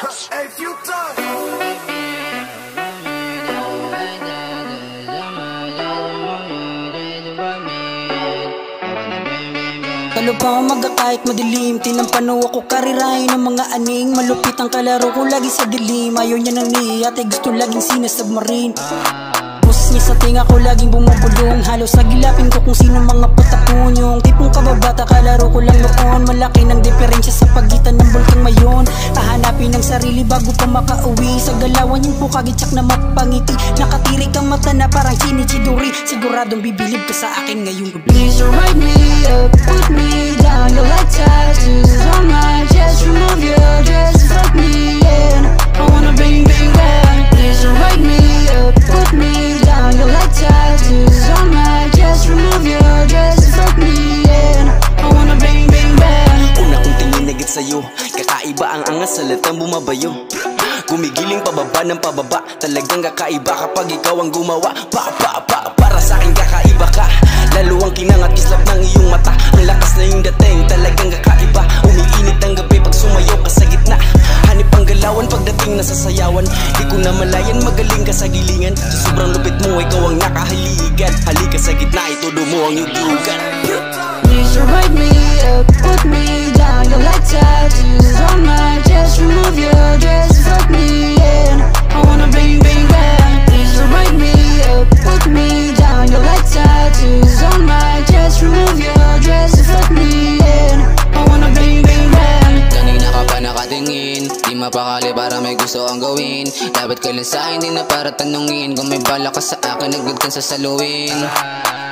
Hey, future. Kalupang umaga kahit madilim, tinampano ako karirahin ng mga aning. Malupit ang kalaro ko lagi sa dilim, ayaw niya nang niyate, gusto laging sinasubmarine. Boses niya sa tinga ko laging bumubulong, halos nagilapin ko kung sino mga putapunyong. Tipong kababata kalaro ko lang noon, malaki ng diferensya sa pagitan ng bulkang mayon. Hahanapin ang sarili bago pa makauwi, sa galawan yung pukagitsak na mapangiti. Nakatirik ang mata na parang chinichidori, siguradong bibilib ka sa akin ngayong gabi. Please don't write me up, put me down. You're like tattoos on my chest. Remove your dress, fuck me in. I wanna bang bang bang. Please don't write me up, put me down. You're like tattoos on my chest. Remove your dress, fuck me in. I wanna bang bang bang. Una kong tingin agad sa'yo, kakaiba ang angas sa latang bumabayo. Gumigiling pababa ng pababa, talagang kakaiba kapag ikaw ang gumawa. Para sa'kin kakaiba ka, lalo ang kinangat kislap ng iyong mata. Ang lakas na yung dating, talagang kakaiba. Umiinit ang gabi pag sumayaw ka sa gitna. Hanip ang galawan pagdating na sa sayawan. Di ko na malayan, magaling ka sa gilingan. Sa sobrang lupit mo, ikaw ang nakahaligan. Halika sa gitna, itudo mo ang yudugan. Please don't write me up, put me down. You're like tattoos on my chest. Remove your dress, fuck me in. I wanna bang bang bang. Please don't write me up, put me down. You're like tattoos on my chest. Remove your dress, fuck me in. I wanna bang bang bang. Kanina ka pa nakatingin, di mapakali para may gusto ang gawin. Dapat ka lang sa'kin, di na para tanungin. Kung may bala ka sa akin, agad kang sasaluin.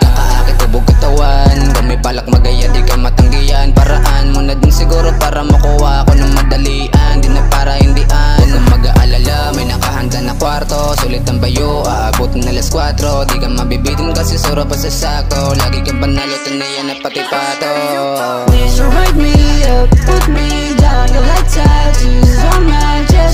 Kakaakit ubog katawan, kung may balak magaya, di ka matanggihan. Paraan mo na din siguro para makuha ko ng madalian. Di na para hindian, huwag kang mag-aalala, may nakahanda na kwarto. Sulit ang bayo, aabot na alas 4. Di ka mabibitin kasi sura pa sa sakto. Lagi kang panalo, tanayan na pati pato. Please don't write me up, put me down. You're like tattoos on my chest.